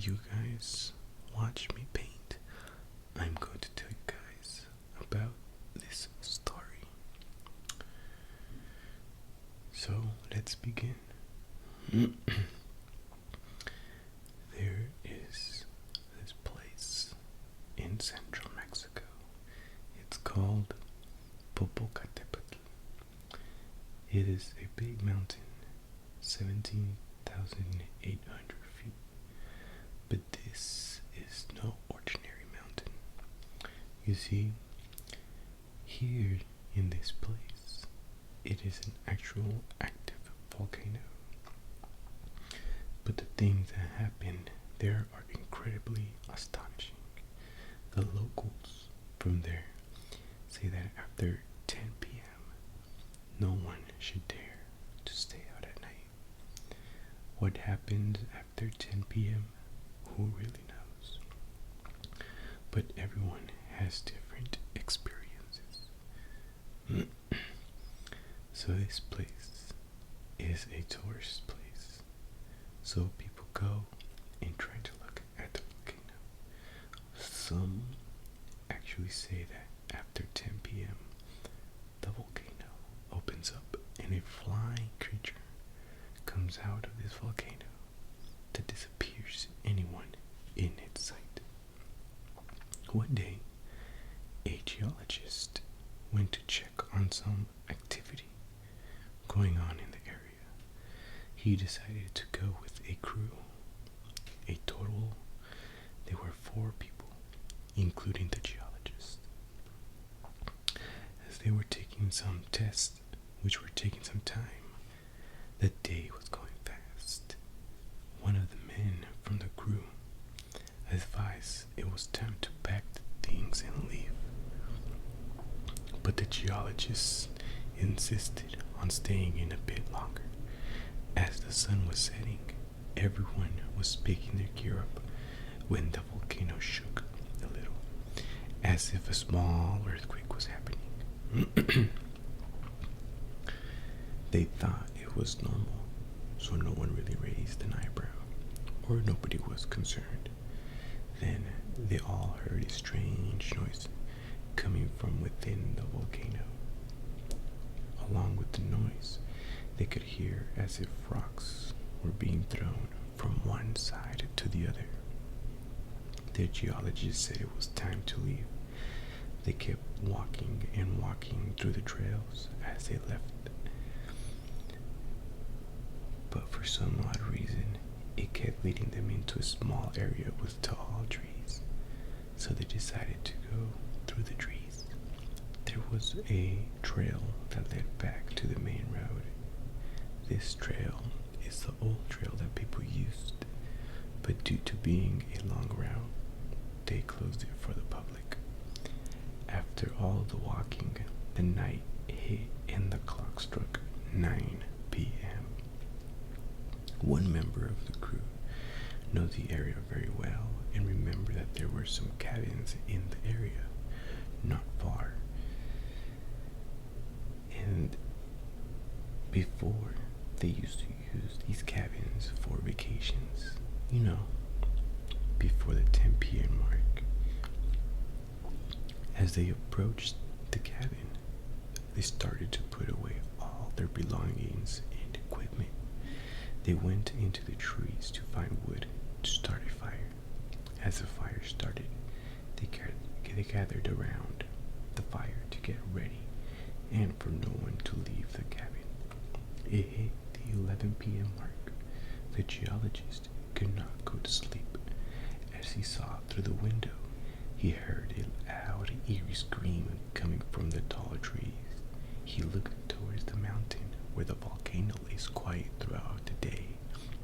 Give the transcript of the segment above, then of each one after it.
you guys watch me paint, I'm going to tell you guys about this story. So let's begin. There is this place in central Mexico. It's called Popocatépetl. It is a big mountain, 17,800 feet. But this is no ordinary mountain. You see, here in this place, it is an actual active volcano. But the things that happen there are incredibly astonishing. The locals from there say that after 10 p.m., no one should dare to stay out at night. What happens after 10 p.m.? Who really knows? But everyone has different experiences. So this place is a tourist place. So people go and try to look at the volcano. Some actually say that after 10 p.m. the volcano opens up and a flying creature comes out of this volcano that disappears anyone in its sight. One day, a geologist went to check on some activity going on in the area. He decided to go with a crew. There were 4 people, including the geologist. As they were taking some tests, which were taking some time, the day was going fast. One of the men from the crew advised it was time to pack the things and leave. But the geologist insisted on staying in a bit longer. As the sun was setting, everyone was picking their gear up when the volcano shook a little, as if a small earthquake was happening. They thought it was normal, so no one really raised an eyebrow, or nobody was concerned. Then they all heard a strange noise coming from within the volcano. Along with the noise, they could hear as if rocks were being thrown from one side to the other. The geologist said it was time to leave. They kept walking and walking through the trails as they left. But for some odd reason, it kept leading them into a small area with tall trees. So they decided to go through the trees. There was a trail that led back to the main road. This trail is the old trail that people used, but due to being a long route, they closed it for the public. After all the walking, the night hit and the clock struck 9 p.m. One member of the crew knows the area very well and remembered that there were some cabins in the area, not far. And before, they used to use these cabins for vacations, before the 10 p.m. mark. As they approached the cabin, they started to put away all their belongings and equipment. They went into the trees to find wood to start a fire. As the fire started, they gathered around the fire to get ready and for no one to leave the cabin. It hit the 11 p.m. mark. The geologist could not go to sleep. As he saw through the window, he heard a loud, eerie scream coming from the tall trees. He looked towards the mountain where the volcano lays quiet throughout the day,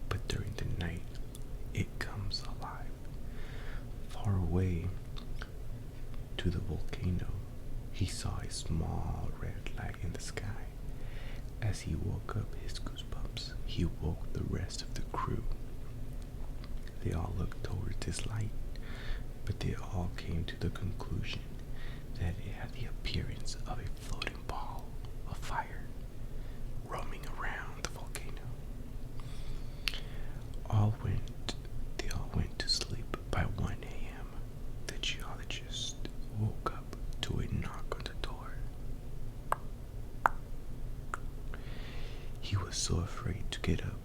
but during the night, it comes alive. Far away to the volcano, he saw a small red light in the sky. As he woke up his goosebumps, he woke the rest of the crew. They all looked towards this light, but they all came to the conclusion that it had the appearance of a floating ball of fire roaming around the volcano. They all went to so afraid to get up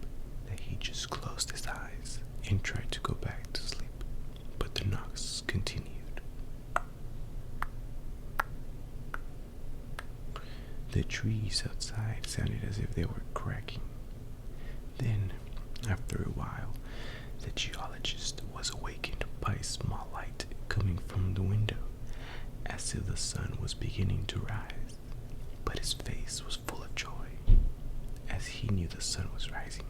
that he just closed his eyes and tried to go back to sleep, but the knocks continued. The trees outside sounded as if they were cracking. Then, after a while, the geologist was awakened by a small light coming from the window, as if the sun was beginning to rise, but his face was full of joy. As he knew the sun was rising,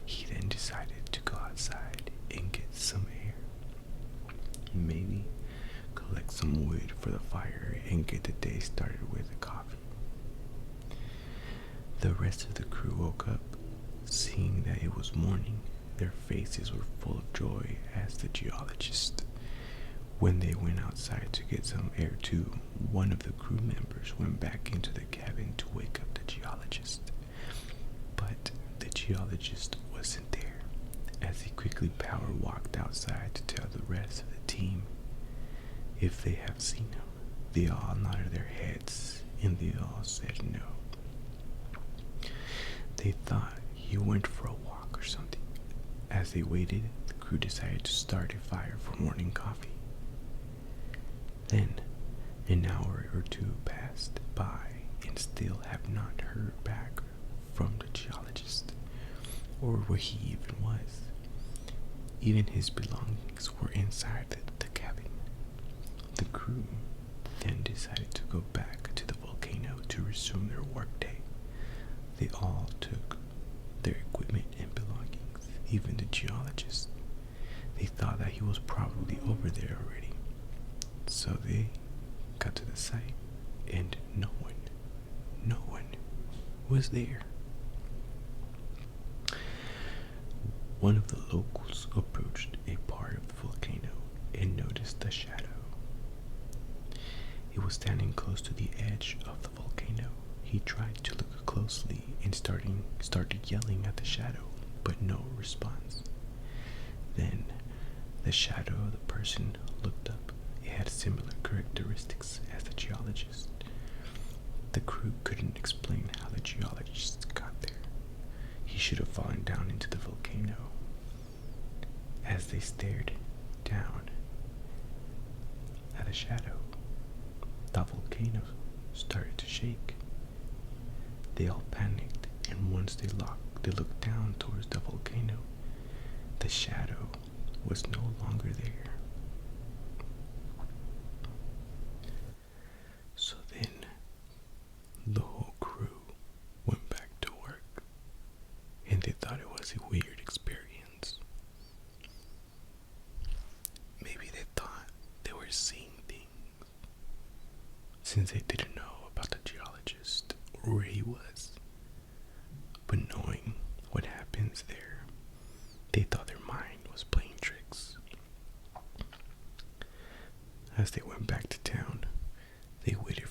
he then decided to go outside and get some air. Maybe collect some wood for the fire and get the day started with a coffee. The rest of the crew woke up. Seeing that it was morning, their faces were full of joy as the geologist. When they went outside to get some air too, one of the crew members went back into the cabin to wake up the geologist. But the geologist wasn't there, as he quickly power walked outside to tell the rest of the team if they have seen him. They all nodded their heads and they all said no. They thought he went for a walk or something. As they waited, the crew decided to start a fire for morning coffee. Then, an hour or two passed by and still have not heard back from the geologist, or where he even was. Even his belongings were inside the cabin. The crew then decided to go back to the volcano to resume their workday. They all took their equipment and belongings, even the geologist. They thought that he was probably over there already. So they got to the site, and no one was there. One of the locals approached a part of the volcano and noticed a shadow. It was standing close to the edge of the volcano. He tried to look closely and started yelling at the shadow, but no response. Then the shadow of the person looked up. It had similar characteristics as the geologist. The crew couldn't explain how the geologist got there. He should have fallen down into the volcano. As they stared down at the shadow, the volcano started to shake. They all panicked, and once they looked down towards the volcano, the shadow was no longer there. So then, the whole crew went back to work, and they thought it was a weird experience. Maybe they thought they were seeing things, since they didn't know about the geologist or where he was. But knowing what happens there, they thought their mind was playing tricks. As they went back to town, they waited